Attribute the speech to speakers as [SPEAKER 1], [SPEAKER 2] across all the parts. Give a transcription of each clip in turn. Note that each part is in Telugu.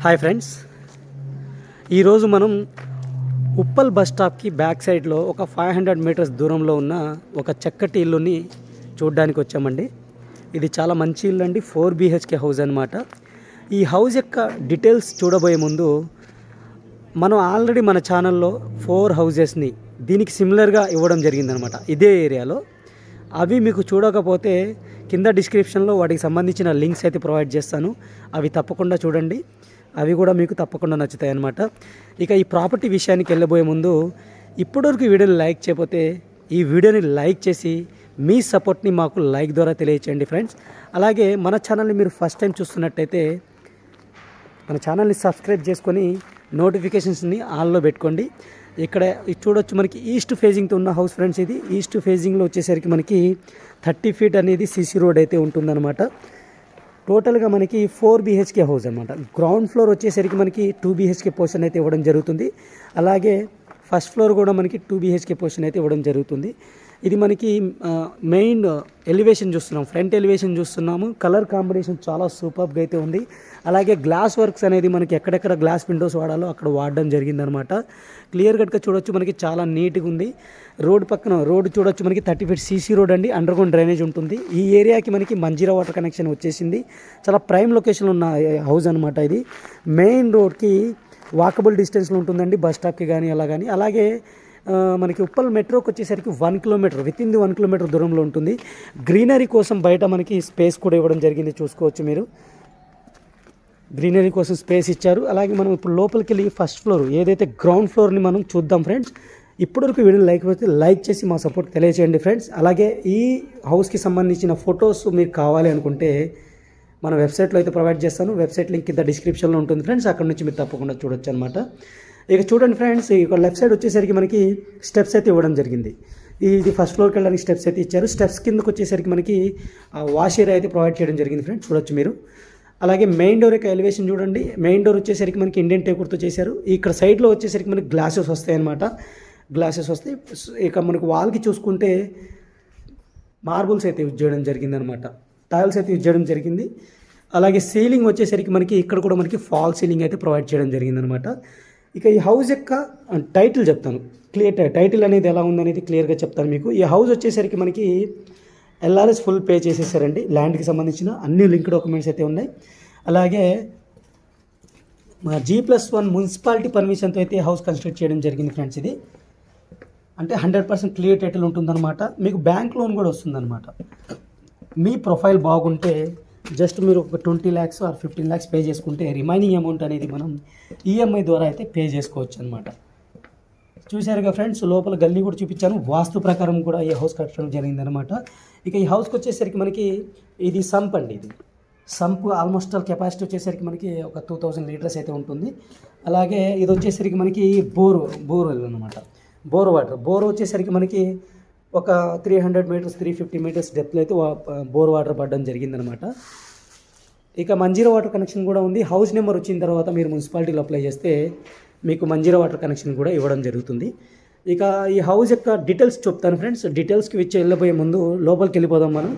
[SPEAKER 1] హాయ్ ఫ్రెండ్స్, ఈరోజు మనం ఉప్పల్ బస్ స్టాప్కి బ్యాక్ సైడ్లో ఒక 500 మీటర్స్ దూరంలో ఉన్న ఒక చక్కటి ఇల్లుని చూడడానికి వచ్చామండి. ఇది చాలా మంచి ఇల్లు అండి. 4 BHK హౌస్ అనమాట. ఈ హౌస్ యొక్క డీటెయిల్స్ చూడబోయే ముందు మనం ఆల్రెడీ మన ఛానల్లో 4 హౌజెస్ని దీనికి సిమిలర్గా ఇవ్వడం జరిగిందనమాట ఇదే ఏరియాలో. అవి మీకు చూడకపోతే కింద డిస్క్రిప్షన్లో వాటికి సంబంధించిన లింక్స్ అయితే ప్రొవైడ్ చేస్తాను. అవి తప్పకుండా చూడండి, అవి కూడా మీకు తప్పకుండా నచ్చుతాయి అన్నమాట. ఇక ఈ ప్రాపర్టీ విషయానికి వెళ్ళబోయే ముందు ఇప్పటివరకు ఈ వీడియోని లైక్ చేయకపోతే ఈ వీడియోని లైక్ చేసి మీ సపోర్ట్ని మాకు లైక్ ద్వారా తెలియచేయండి ఫ్రెండ్స్. అలాగే మన ఛానల్ని మీరు ఫస్ట్ టైం చూస్తున్నట్టయితే మన ఛానల్ని సబ్స్క్రైబ్ చేసుకొని నోటిఫికేషన్స్ని ఆన్లో పెట్టుకోండి. ఇక్కడ చూడొచ్చు మనకి ఈస్ట్ ఫేజింగ్తో ఉన్న హౌస్ ఫ్రెండ్స్. ఇది ఈస్ట్ ఫేజింగ్లో వచ్చేసరికి మనకి 30 ఫీట్ అనేది సిసి రోడ్ అయితే ఉంటుందన్నమాట. టోటల్గా మనకి 4 BHK హౌస్ అనమాట. గ్రౌండ్ ఫ్లోర్ వచ్చేసరికి మనకి 2 BHK పోర్షన్ అయితే ఇవ్వడం జరుగుతుంది. అలాగే ఫస్ట్ ఫ్లోర్ కూడా మనకి 2 BHK పోర్షన్ అయితే ఇవ్వడం జరుగుతుంది. ఇది మనకి మెయిన్ ఎలివేషన్ చూస్తున్నాం, ఫ్రంట్ ఎలివేషన్ చూస్తున్నాము. కలర్ కాంబినేషన్ చాలా సూపర్గా అయితే ఉంది. అలాగే గ్లాస్ వర్క్స్ అనేది మనకి ఎక్కడెక్కడ గ్లాస్ విండోస్ వాడాలో అక్కడ వాడడం జరిగిందనమాట. క్లియర్ కట్గా చూడొచ్చు, మనకి చాలా నీట్గా ఉంది. రోడ్ పక్కన రోడ్ చూడొచ్చు, మనకి 30 ఫీట్ సీసీ రోడ్ అండి. అండర్ గ్రౌండ్ డ్రైనేజ్ ఉంటుంది. ఈ ఏరియాకి మనకి మంజీరా వాటర్ కనెక్షన్ వచ్చేసింది. చాలా ప్రైమ్ లొకేషన్లో ఉన్న హౌస్ అనమాట. ఇది మెయిన్ రోడ్కి వాకబుల్ డిస్టెన్స్లో ఉంటుందండి, బస్ స్టాప్కి కానీ అలా కానీ. అలాగే మనకి ఉప్పల్ మెట్రోకి వచ్చేసరికి 1 kilometer, within the 1 kilometer దూరంలో ఉంటుంది. గ్రీనరీ కోసం బయట మనకి స్పేస్ కూడా ఇవ్వడం జరిగింది, చూసుకోవచ్చు మీరు. గ్రీనరీ కోసం స్పేస్ ఇచ్చారు. అలాగే మనం ఇప్పుడు లోపలికి వెళ్ళి ఫస్ట్ ఫ్లోర్ ఏదైతే గ్రౌండ్ ఫ్లోర్ని మనం చూద్దాం ఫ్రెండ్స్. ఇప్పటివరకు వీడియో లైక్ చేసి మా సపోర్ట్ తెలియజేయండి ఫ్రెండ్స్. అలాగే ఈ హౌస్కి సంబంధించిన ఫొటోస్ మీకు కావాలి అనుకుంటే మన వెబ్సైట్లో అయితే ప్రొవైడ్ చేస్తాను. వెబ్సైట్ లింక్ కింద డిస్క్రిప్షన్లో ఉంటుంది ఫ్రెండ్స్. అక్కడ నుంచి మీరు తప్పకుండా చూడొచ్చు అనమాట. ఇక చూడండి ఫ్రెండ్స్, ఇక లెఫ్ట్ సైడ్ వచ్చేసరికి మనకి స్టెప్స్ అయితే ఇవ్వడం జరిగింది. ఇది ఫస్ట్ ఫ్లోర్కి వెళ్ళడానికి స్టెప్స్ అయితే ఇచ్చారు. స్టెప్స్ కిందకి వచ్చేసరికి మనకి వాష్ ఏరియా అయితే ప్రొవైడ్ చేయడం జరిగింది ఫ్రెండ్స్, చూడొచ్చు మీరు. అలాగే మెయిన్ డోర్ యొక్క ఎలివేషన్ చూడండి. మెయిన్ డోర్ వచ్చేసరికి మనకి ఇండియన్ టేకుర్తో చేశారు. ఇక్కడ సైడ్లో వచ్చేసరికి మనకి గ్లాసెస్ వస్తాయి అనమాట. గ్లాసెస్ వస్తాయి. ఇక మనకు వాల్కి చూసుకుంటే మార్బుల్స్ అయితే యూజ్ చేయడం జరిగింది అనమాట. టైల్స్ అయితే యూజ్ చేయడం జరిగింది. అలాగే సీలింగ్ వచ్చేసరికి మనకి ఇక్కడ కూడా మనకి ఫాల్ సీలింగ్ అయితే ప్రొవైడ్ చేయడం జరిగింది అనమాట. ఇక ఈ హౌస్ యొక్క టైటిల్ చెప్తాను. టైటిల్ అనేది ఎలా ఉందనేది క్లియర్గా చెప్తాను మీకు. ఈ హౌస్ వచ్చేసరికి మనకి LRS ఫుల్ పే చేసేసారండి. ల్యాండ్కి సంబంధించిన అన్ని లింక్ డాక్యుమెంట్స్ అయితే ఉన్నాయి. అలాగే G+1 మున్సిపాలిటీ పర్మిషన్తో అయితే హౌస్ కన్స్ట్రక్ట్ చేయడం జరిగింది ఫ్రెండ్స్. ఇది అంటే 100% క్లియర్ టైటిల్ ఉంటుందన్నమాట. మీకు బ్యాంక్ లోన్ కూడా వస్తుందన్నమాట. మీ ప్రొఫైల్ బాగుంటే జస్ట్ మీరు ఒక 20 lakhs ఆర్ 15 lakhs పే చేసుకుంటే రిమైనింగ్ అమౌంట్ అనేది మనం EMI ద్వారా అయితే పే చేసుకోవచ్చు అనమాట. చూశారుగా ఫ్రెండ్స్, లోపల గల్లీ కూడా చూపించాను. వాస్తు ప్రకారం కూడా ఈ హౌస్ కట్టడం జరిగిందనమాట. ఇక ఈ హౌస్కి వచ్చేసరికి మనకి ఇది సంప్ అండి. ఇది సంప్ ఆల్మోస్ట్ ఆల్ కెపాసిటీ వచ్చేసరికి మనకి ఒక 2000 లీటర్స్ అయితే ఉంటుంది. అలాగే ఇది వచ్చేసరికి మనకి బోర్వెల్ అనమాట. బోర్ వచ్చేసరికి మనకి ఒక 300 మీటర్స్ 350 మీటర్స్ డెప్త్లో అయితే బోర్ వాటర్ పడడం జరిగిందనమాట. ఇక మంజీరా వాటర్ కనెక్షన్ కూడా ఉంది. హౌస్ నెంబర్ వచ్చిన తర్వాత మీరు మున్సిపాలిటీలో అప్లై చేస్తే మీకు మంజీరా వాటర్ కనెక్షన్ కూడా ఇవ్వడం జరుగుతుంది. ఇక ఈ హౌస్ యొక్క డీటెయిల్స్ చెప్తాను ఫ్రెండ్స్. డీటెయిల్స్కి వెళ్ళబోయే ముందు లోపలికి వెళ్ళిపోదాం మనం.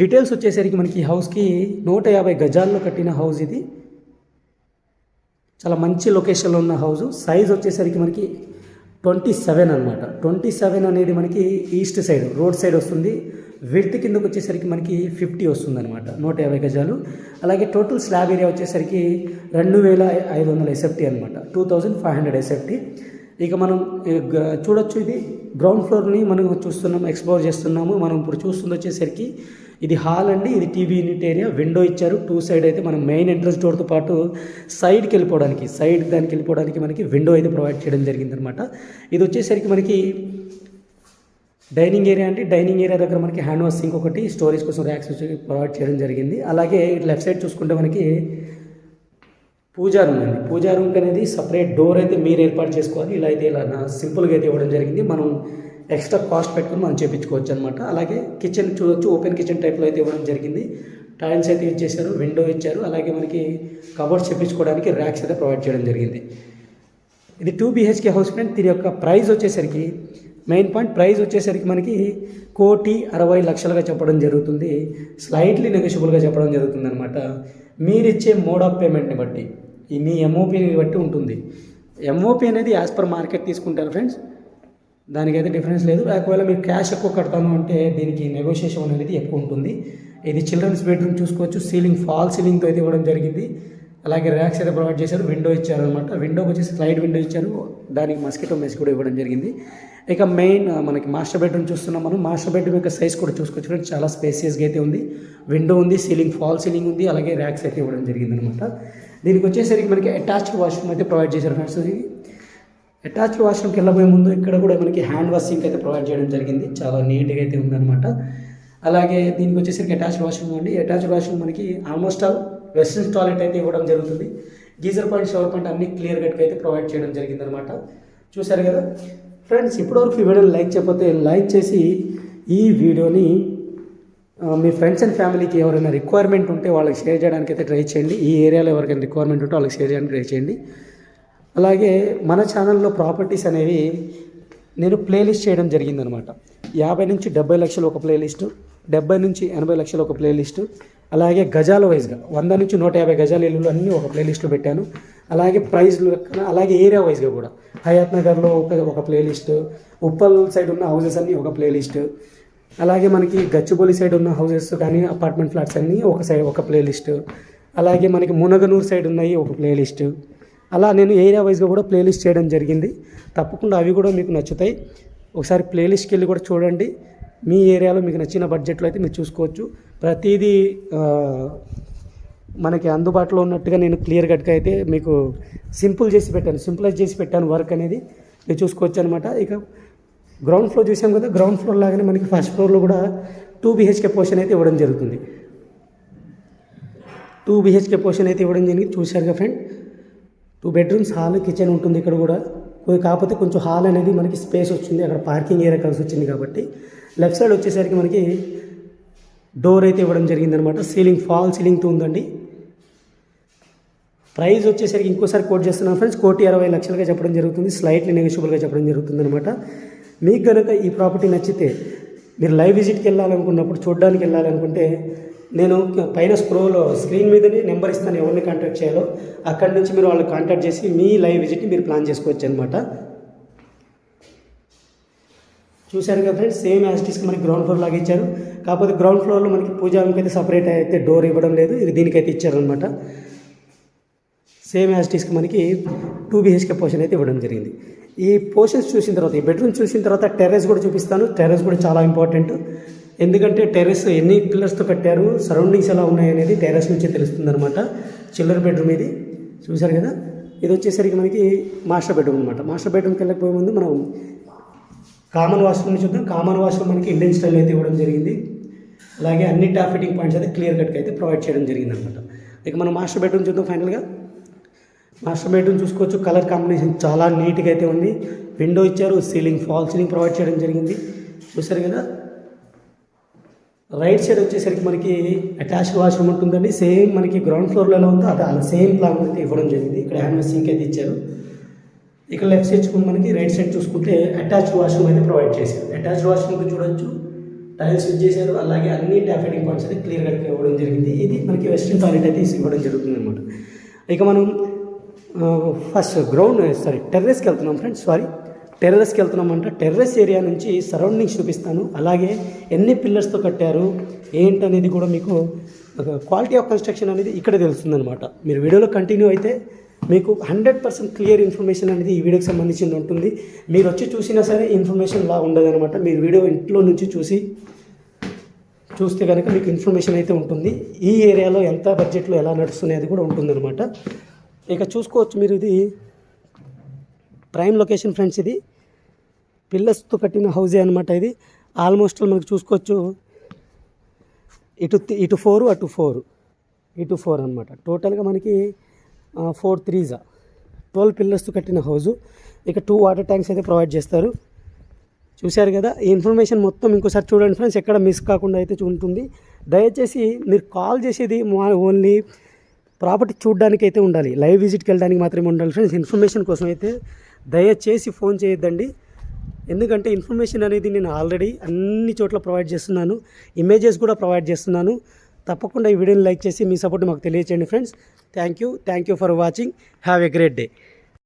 [SPEAKER 1] డీటెయిల్స్ వచ్చేసరికి మనకి ఈ హౌస్కి 150 గజాల్లో కట్టిన హౌస్. ఇది చాలా మంచి లొకేషన్లో ఉన్న హౌస్. సైజ్ వచ్చేసరికి మనకి 27 అనమాట. 27 అనేది మనకి ఈస్ట్ సైడ్ రోడ్ సైడ్ వస్తుంది. విడ్త్ కిందకు వచ్చేసరికి మనకి 50 వస్తుంది అనమాట, 150 గజాలు. అలాగే టోటల్ స్లాబ్ ఏరియా వచ్చేసరికి 2500 SFT అనమాట, 2500 SFT. ఇక మనం చూడొచ్చు, ఇది గ్రౌండ్ ఫ్లోర్ని మనం చూస్తున్నాము, ఎక్స్ప్లోర్ చేస్తున్నాము. మనం ఇప్పుడు చూస్తుంది వచ్చేసరికి ఇది హాల్ అండి. ఇది టీవీ యూనిట్ ఏరియా. విండో ఇచ్చారు 2 సైడ్ అయితే. మనం మెయిన్ ఎంట్రన్స్ డోర్తో పాటు దానికి వెళ్ళిపోవడానికి మనకి విండో అయితే ప్రొవైడ్ చేయడం జరిగిందనమాట. ఇది వచ్చేసరికి మనకి డైనింగ్ ఏరియా అండి. డైనింగ్ ఏరియా దగ్గర మనకి హ్యాండ్ వాష్ సింక్ ఒకటి, స్టోరేజ్ కోసం ర్యాక్స్ ప్రొవైడ్ చేయడం జరిగింది. అలాగే లెఫ్ట్ సైడ్ చూసుకుంటే మనకి పూజా రూమ్ అండి. పూజా రూమ్కి అనేది సపరేట్ డోర్ అయితే మీరు ఏర్పాటు చేసుకోవాలి. ఇలా సింపుల్గా అయితే ఇవ్వడం జరిగింది. మనం ఎక్స్ట్రా కాస్ట్ పెట్టుకుని మనం చేయించుకోవచ్చు అనమాట. అలాగే కిచెన్ చూడొచ్చు, ఓపెన్ కిచెన్ టైప్లో అయితే ఇవ్వడం జరిగింది. టైల్స్ అయితే యూజ్ చేశారు, విండో ఇచ్చారు. అలాగే మనకి కబోర్డ్స్ చేయించుకోవడానికి ర్యాక్స్ అయితే ప్రొవైడ్ చేయడం జరిగింది. ఇది 2 BHK హౌస్ ఫ్రెండ్. దీని యొక్క ప్రైస్ వచ్చేసరికి మెయిన్ పాయింట్ ప్రైస్ వచ్చేసరికి మనకి 1,60,00,000గా చెప్పడం జరుగుతుంది. స్లైట్లీ నెగోషియబుల్గా చెప్పడం జరుగుతుంది అనమాట. మీరు ఇచ్చే మోడ్ ఆఫ్ పేమెంట్ని బట్టి మీ ఎంఓపిని బట్టి ఉంటుంది. ఎంఓపి అనేది యాజ్ పర్ మార్కెట్ తీసుకుంటారు ఫ్రెండ్స్, దానికైతే డిఫరెన్స్ లేదు. ఒకవేళ మీరు క్యాష్ ఎక్కువ కడతాను అంటే దీనికి నెగోషియేషన్ అనేది ఎక్కువ ఉంటుంది. ఇది చిల్డ్రన్స్ బెడ్రూమ్ చూసుకోవచ్చు. సీలింగ్ ఫాల్ సీలింగ్తో అయితే ఇవ్వడం జరిగింది. అలాగే ర్యాక్స్ అయితే ప్రొవైడ్ చేశారు. విండో ఇచ్చారనమాట. విండోకి వచ్చేసి స్లైడ్ విండో ఇచ్చారు. దానికి మస్కిటో మెస్ కూడా ఇవ్వడం జరిగింది. ఇక మెయిన్ మనకి మాస్టర్ బెడ్రూమ్ చూస్తున్నాం మనం. మాస్టర్ బెడ్రూమ్ యొక్క సైజ్ కూడా చూసుకోవచ్చు ఫ్రెండ్స్. చాలా స్పేసియస్గా అయితే ఉంది. విండో ఉంది, సీలింగ్ ఫాల్ సీలింగ్ ఉంది, అలాగే ర్యాక్స్ అయితే ఇవ్వడం జరిగింది అనమాట. దీనికి వచ్చేసరికి మనకి అటాచ్డ్ వాష్రూమ్ అయితే ప్రొవైడ్ చేశారు ఫ్రెండ్స్. అటాచ్డ్ వాష్రూమ్కి వెళ్ళబోయే ముందు ఇక్కడ కూడా మనకి హ్యాండ్ వాష్ సింక్ అయితే ప్రొవైడ్ చేయడం జరిగింది. చాలా నీట్గా అయితే ఉందన్నమాట. అలాగే దీనికి వచ్చేసరికి అటాచ్డ్ వాష్రూమ్ అండి. అటాచ్డ్ వాష్రూమ్ మనకి ఆల్మోస్ట్ ఆల్ వెస్ట్రన్ టాయిలెట్ అయితే ఇవ్వడం జరుగుతుంది. గీజర్ పాయింట్, షవర్ పాయింట్ అన్ని క్లియర్ కట్గా అయితే ప్రొవైడ్ చేయడం జరిగిందనమాట. చూశారు కదా ఫ్రెండ్స్. ఇప్పటివరకు ఈ వీడియోని లైక్ చేయకపోతే లైక్ చేసి ఈ వీడియోని మీ ఫ్రెండ్స్ అండ్ ఫ్యామిలీకి ఎవరైనా రిక్వైర్మెంట్ ఉంటే వాళ్ళకి షేర్ చేయడానికి అయితే ట్రై చేయండి. ఈ ఏరియాలో ఎవరికైనా రిక్వైర్మెంట్ ఉంటే వాళ్ళకి షేర్ చేయడానికి ట్రై చేయండి. అలాగే మన ఛానల్లో ప్రాపర్టీస్ అనేవి నేను ప్లేలిస్ట్ చేయడం జరిగిందనమాట. 50 నుంచి 70 లక్షలు ఒక ప్లేలిస్టు, 70 నుంచి 80 లక్షలు ఒక ప్లేలిస్టు, అలాగే గజాల వైజ్గా 100 నుంచి 150 గజాల ఇల్లులు అన్నీ ఒక ప్లేలిస్ట్లో పెట్టాను. అలాగే ప్రైజ్లు, అలాగే ఏరియా వైజ్గా కూడా హయాత్ నగర్లో ఒక ప్లేలిస్టు, ఉప్పల్ సైడ్ ఉన్న హౌసెస్ అన్నీ ఒక ప్లేలిస్టు, అలాగే మనకి గచ్చిబౌలి సైడ్ ఉన్న హౌసెస్ కానీ అపార్ట్మెంట్ ఫ్లాట్స్ అన్నీ ఒక ప్లేలిస్టు, అలాగే మనకి మునగనూరు సైడ్ ఉన్నాయి ఒక ప్లేలిస్టు. అలా నేను ఏరియా వైజ్గా కూడా ప్లేలిస్ట్ చేయడం జరిగింది. తప్పకుండా అవి కూడా మీకు నచ్చుతాయి. ఒకసారి ప్లేలిస్ట్కి వెళ్ళి కూడా చూడండి. మీ ఏరియాలో మీకు నచ్చిన బడ్జెట్లో అయితే మీరు చూసుకోవచ్చు. ప్రతిదీ మనకి అందుబాటులో ఉన్నట్టుగా నేను క్లియర్ కట్గా అయితే మీకు సింప్లైజ్ చేసి పెట్టాను వర్క్ అనేది మీరు చూసుకోవచ్చు అనమాట. ఇక గ్రౌండ్ ఫ్లోర్ చూసాం కదా, గ్రౌండ్ ఫ్లోర్ లాగానే మనకి ఫస్ట్ ఫ్లోర్లో కూడా 2 BHK పోర్షన్ అయితే ఇవ్వడం జరుగుతుంది. 2 BHK పోర్షన్ అయితే ఇవ్వడం జరిగింది. చూశారుగా ఫ్రెండ్. 2 బెడ్రూమ్స్, హాల్, కిచెన్ ఉంటుంది ఇక్కడ కూడా. కాకపోతే కొంచెం హాల్ అనేది మనకి స్పేస్ వచ్చింది, అక్కడ పార్కింగ్ ఏరియా కలిసి వచ్చింది కాబట్టి. లెఫ్ట్ సైడ్ వచ్చేసరికి మనకి డోర్ అయితే ఇవ్వడం జరిగిందనమాట. సీలింగ్ ఫాల్ సీలింగ్తో ఉందండి. ప్రైస్ వచ్చేసరికి ఇంకోసారి కోట్ చేస్తున్నాను ఫ్రెండ్స్, 1,60,00,000 లక్షలుగా చెప్పడం జరుగుతుంది. స్లైట్లీ నెగోషియబుల్గా చెప్పడం జరుగుతుంది అనమాట. మీకు కనుక ఈ ప్రాపర్టీ నచ్చితే మీరు లైవ్ విజిట్కి వెళ్ళాలనుకున్నప్పుడు, చూడడానికి వెళ్ళాలనుకుంటే నేను పైన స్క్రీన్ మీదనే నెంబర్ ఇస్తాను, ఎవరిని కాంటాక్ట్ చేయాలో. అక్కడి నుంచి మీరు వాళ్ళని కాంటాక్ట్ చేసి మీ లైవ్ విజిట్ని మీరు ప్లాన్ చేసుకోవచ్చు అనమాట. చూశారు కదా ఫ్రెండ్స్, సేమ్ యాజిటీస్కి మనకి గ్రౌండ్ ఫ్లోర్ లాగా ఇచ్చారు. కాకపోతే గ్రౌండ్ ఫ్లోర్లో మనకి పూజా రూమ్కి అయితే సపరేట్ అయితే డోర్ ఇవ్వడం లేదు, ఇది దీనికైతే ఇచ్చారనమాట. సేమ్ యాజిటీస్కి మనకి 2 BHK పోర్షన్ అయితే ఇవ్వడం జరిగింది. ఈ పోర్షన్స్ చూసిన తర్వాత, ఈ బెడ్రూమ్ చూసిన తర్వాత టెర్రస్ కూడా చూపిస్తాను. టెర్రస్ కూడా చాలా ఇంపార్టెంట్. ఎందుకంటే టెర్రస్ ఎన్ని పిల్లర్స్తో కట్టారు, సరౌండింగ్స్ ఎలా ఉన్నాయి అనేది టెర్రస్ నుంచే తెలుస్తుంది అనమాట. చిల్డ్రన్ బెడ్రూమ్ ఇది చూశారు కదా. ఇది వచ్చేసరికి మనకి మాస్టర్ బెడ్రూమ్ అనమాట. మాస్టర్ బెడ్రూమ్కి వెళ్ళకపోయే ముందు మనం కామన్ వాష్రూమ్ని చూద్దాం. కామన్ వాష్రూమ్ మనకి ఇండియన్ స్టైల్ అయితే ఇవ్వడం జరిగింది. అలాగే అన్ని ట్యాప్ ఫిట్టింగ్ పాయింట్స్ అయితే క్లియర్ కట్గా అయితే ప్రొవైడ్ చేయడం జరిగింది అనమాట. ఇక మనం మాస్టర్ బెడ్రూమ్ చూద్దాం. ఫైనల్గా మాస్టర్ బెడ్రూమ్ చూసుకోవచ్చు. కలర్ కాంబినేషన్ చాలా నీట్గా అయితే ఉంది. విండో ఇచ్చారు, సీలింగ్ ఫాల్ సీలింగ్ ప్రొవైడ్ చేయడం జరిగింది. చూసారు కదా. రైట్ సైడ్ వచ్చేసరికి మనకి అటాచ్డ్ వాష్రూమ్ ఉంటుందండి. సేమ్ మనకి గ్రౌండ్ ఫ్లోర్లో ఎలా ఉందో అలా సేమ్ ప్లాన్ అయితే ఇవ్వడం జరిగింది. ఇక్కడ హ్యాండ్ వాష్ సింక్ అయితే ఇచ్చారు. ఇక్కడ లెఫ్ట్ సైడ్ చూసుకుంటే మనకి రైట్ సైడ్ చూసుకుంటే అటాచ్డ్ వాష్రూమ్ అయితే ప్రొవైడ్ చేశారు. అటాచ్డ్ వాష్రూమ్కి చూడొచ్చు, టైల్స్ యూజ్ చేశారు. అలాగే అన్ని ట్యాప్ ఫిట్టింగ్ పాయింట్స్ అయితే క్లియర్ కట్గా ఇవ్వడం జరిగింది. ఇది మనకి వెస్ట్రన్ టాయిలెట్ అయితే ఇవ్వడం జరుగుతుంది అనమాట. ఇక మనం ఫస్ట్ టెర్రస్కి వెళ్తున్నాం ఫ్రెండ్స్. టెర్రస్కి వెళ్తున్నామంటే టెర్రస్ ఏరియా నుంచి సరౌండింగ్స్ చూపిస్తాను. అలాగే ఎన్ని పిల్లర్స్తో కట్టారు ఏంటనేది కూడా మీకు క్వాలిటీ ఆఫ్ కన్స్ట్రక్షన్ అనేది ఇక్కడ తెలుస్తుంది అనమాట. మీరు వీడియోలో కంటిన్యూ అయితే మీకు 100% క్లియర్ ఇన్ఫర్మేషన్ అనేది ఈ వీడియోకి సంబంధించింది ఉంటుంది. మీరు వచ్చి చూసినా సరే ఇన్ఫర్మేషన్ లా ఉండదనమాట. మీరు వీడియో ఇంట్లో నుంచి చూస్తే కనుక మీకు ఇన్ఫర్మేషన్ అయితే ఉంటుంది. ఈ ఏరియాలో ఎంత బడ్జెట్లో ఎలా నడుస్తుంది అది కూడా ఉంటుందన్నమాట. ఇక చూసుకోవచ్చు మీరు, ఇది ప్రైమ్ లొకేషన్ ఫ్రెండ్స్. ఇది పిల్లర్స్తో కట్టిన హౌజే అనమాట. ఇది ఆల్మోస్ట్ మనకు చూసుకోవచ్చు, ఇటు 4 అటు 4 అనమాట. టోటల్గా మనకి 4 3s 12 పిల్లర్స్తో కట్టిన హౌజు. ఇక 2 వాటర్ ట్యాంక్స్ అయితే ప్రొవైడ్ చేస్తారు. చూశారు కదా. ఈ ఇన్ఫర్మేషన్ మొత్తం ఇంకోసారి చూడండి ఫ్రెండ్స్, ఎక్కడ మిస్ కాకుండా అయితే ఉంటుంది. దయచేసి మీరు కాల్ చేసేది ఓన్లీ ప్రాపర్టీ చూడడానికి అయితే ఉండాలి, లైవ్ విజిట్కి వెళ్ళడానికి మాత్రమే ఉండాలి ఫ్రెండ్స్. ఇన్ఫర్మేషన్ కోసం అయితే దయచేసి ఫోన్ చేయొద్దండి. ఎందుకంటే ఇన్ఫర్మేషన్ అనేది నేను ఆల్రెడీ అన్ని చోట్ల ప్రొవైడ్ చేస్తున్నాను, ఇమేజెస్ కూడా ప్రొవైడ్ చేస్తున్నాను. తప్పకుండా ఈ వీడియోని లైక్ చేసి మీ సపోర్ట్ మాకు తెలియచేయండి friends. Thank you for watching. Have a great day.